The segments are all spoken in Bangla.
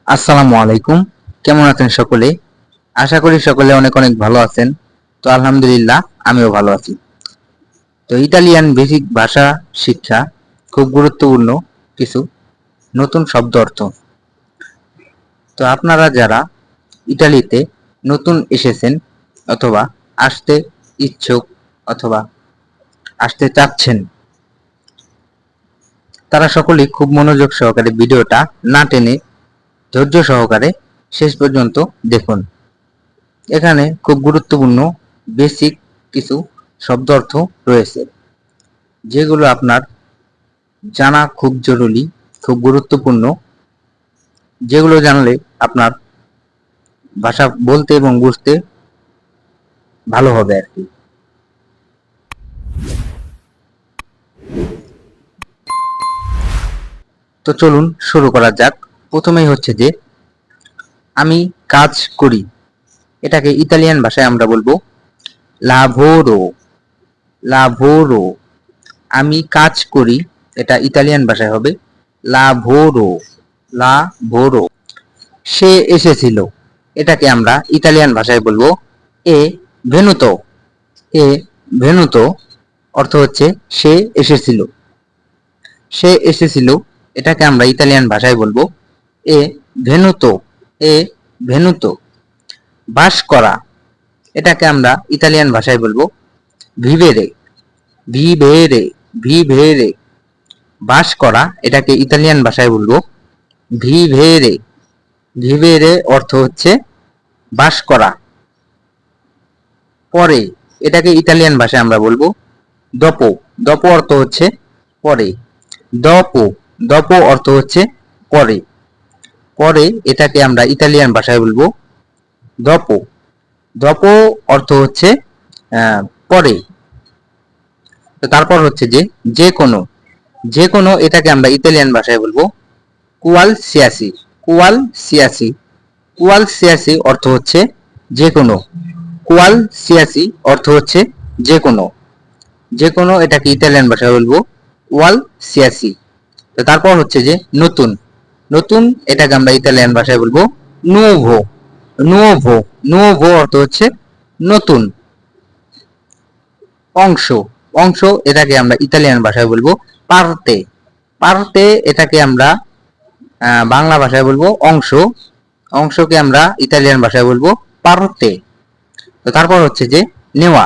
আসসালামু আলাইকুম। কেমন আছেন সকলে? আশা করি সকলে অনেক অনেক ভালো আছেন। তো আলহামদুলিল্লাহ আমিও ভালো আছি। তো ইতালিয়ান বেসিক ভাষা শিক্ষা খুব গুরুত্বপূর্ণ কিছু নতুন শব্দ অর্থ। তো আপনারা যারা ইতালিতে নতুন এসেছেন অথবা আসতে ইচ্ছুক অথবা আসতে চাচ্ছেন, তারা সকলেই খুব মনোযোগ সহকারে ভিডিওটা না টেনে ধৈর্য সহকারে শেষ পর্যন্ত দেখুন। এখানে খুব গুরুত্বপূর্ণ বেসিক কিছু শব্দ অর্থ রয়েছে, যেগুলো আপনার জানা খুব জরুরি, খুব গুরুত্বপূর্ণ, যেগুলো জানলে আপনার ভাষা বলতে এবং বুঝতে ভালো হবে আর কি। তো চলুন শুরু করা যাক। প্রথমেই হচ্ছে যে আমি কাজ করি, এটাকে ইতালিয়ান ভাষায় আমরা বলবো লাভোরো। লাভোরো। আমি কাজ করি, এটা ইতালিয়ান ভাষায় হবে লাভোরো। লাভোরো। সে এসেছিল, এটাকে আমরা ইতালিয়ান ভাষায় বলবো এ ভেনুতো। এ ভেনুতো অর্থ হচ্ছে সে এসেছিল। সে এসেছিল, এটাকে আমরা ইতালিয়ান ভাষায় বলবো এ ভেনুতো। এ ভেনুতো। বাস করা, এটাকে আমরা ইতালিয়ান ভাষায় বলবো ভিভেরে। ভিভেরে। ভিভেরে। বাস করা, এটাকে ইতালিয়ান ভাষায় বলবো ভিভেরে। ভিভেরে অর্থ হচ্ছে বাস করা। পরে, এটাকে ইতালিয়ান ভাষায় আমরা বলবো দপো। দপো অর্থ হচ্ছে পরে। দপো। দপো অর্থ হচ্ছে পরে। পরে, এটাকে আমরা ইতালিয়ান ভাষায় বলবো দপো। দপো অর্থ হচ্ছে পরে। তো তারপর হচ্ছে যে যে কোনো। যে কোনো, এটাকে আমরা ইতালিয়ান ভাষায় বলবো কুয়াল সিয়াসি। কুয়াল সিয়াসি। কুয়াল সিয়াসি অর্থ হচ্ছে যে কোনো। কুয়াল সিয়াসি অর্থ হচ্ছে যে কোনো। যে কোনো, এটাকে ইতালিয়ান ভাষায় বলবো ওয়াল সিয়াসি। তো তারপর হচ্ছে যে নতুন। নতুন, এটাকে আমরা ইতালিয়ান ভাষায় বলবো নুভো। নুভো। নুভো অর্থ হচ্ছে নতুন। অংশ। অংশ, এটাকে আমরা ইতালিয়ান ভাষায় বলবো পার্তে। পার্তে, এটাকে আমরা বাংলা ভাষায় বলবো অংশ। অংশকে আমরা ইতালিয়ান ভাষায় বলবো পার্তে। তো তারপর হচ্ছে যে নেওয়া।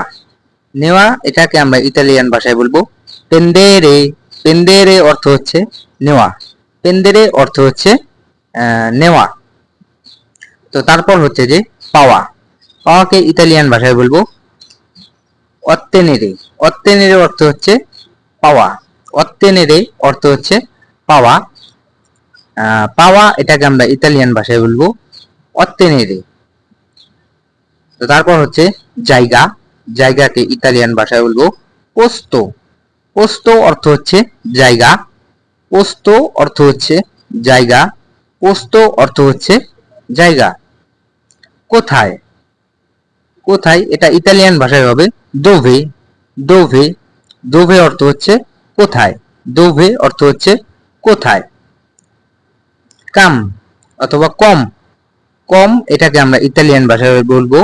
নেওয়া, এটাকে আমরা ইতালিয়ান ভাষায় বলবো পেন্দেরে। পেন্দেরে অর্থ হচ্ছে নেওয়া। পেন্দেরে অর্থ হচ্ছে নেওয়া। তো তারপর হচ্ছে যে পাওয়া। পাওয়াকে ইতালিয়ান ভাষায় বলবো অত্তেনেরে। অত্তেনেরে অর্থ হচ্ছে পাওয়া। অত্তেনেরে অর্থ হচ্ছে পাওয়া। পাওয়া, এটাকে আমরা ইতালিয়ান ভাষায় বলবো অত্তেনেরে। তো তারপর হচ্ছে জায়গা। জায়গাকে ইতালিয়ান ভাষায় বলবো পোস্তো। পোস্তো অর্থ হচ্ছে জায়গা। পোস্তো অর্থ হচ্ছে জায়গা। পোস্তো অর্থ হচ্ছে জায়গা। কোথায়। কোথায়, এটা ইতালিয়ান ভাষায় হবে দোভে। দোভে। দোভে অর্থ হচ্ছে কোথায়। দোভে অর্থ হচ্ছে কোথায়। কাম অথবা কম। কম, এটাকে আমরা ইতালিয়ান ভাষায় বলবো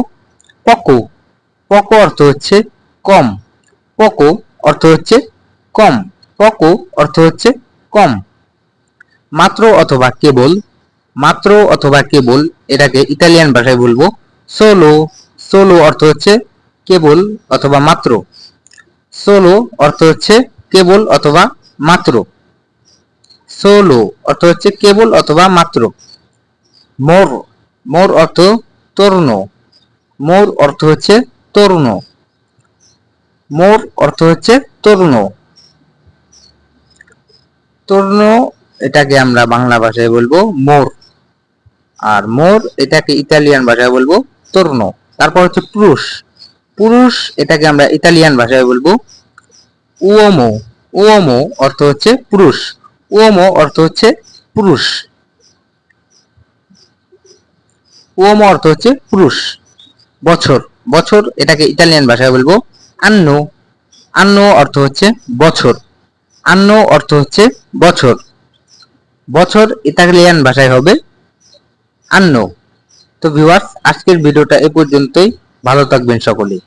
পকো। পকো অর্থ হচ্ছে কম। পকো অর্থ হচ্ছে কম। পকো অর্থ হচ্ছে কম। মাত্র অথবা কেবল। মাত্র অথবা কেবল, এটাকে ইতালিয়ান ভাষায় বলবো সোলো। সোলো অর্থ হচ্ছে কেবল অথবা মাত্র। সোলো অর্থ হচ্ছে কেবল অথবা মাত্র। সোলো অর্থ হচ্ছে কেবল অথবা মাত্র। মোর। মোর অর্থ তরুণ। মোর অর্থ হচ্ছে তরুণ। মোর অর্থ হচ্ছে তরুণ। তরুণ, এটাকে আমরা বাংলা ভাষায় বলবো মোর। আর মোর, এটাকে ইতালিয়ান ভাষায় বলবো তরুণ। তারপর হচ্ছে পুরুষ। পুরুষ, এটাকে আমরা ইতালিয়ান ভাষায় বলবো উওমো। উওমো অর্থ হচ্ছে পুরুষ। উওমো অর্থ হচ্ছে পুরুষ। উওমো অর্থ হচ্ছে পুরুষ। বছর। বছর, এটাকে ইতালিয়ান ভাষায় বলবো আন্নো। আন্নো অর্থ হচ্ছে বছর। আন্নো অর্থ হচ্ছে বছর। বছর ইতালিয়ান ভাষায় হবে anno। তো ভিউয়ার্স, আজকের ভিডিওটা এ পর্যন্তই। ভালো থাকবেন সকলেই।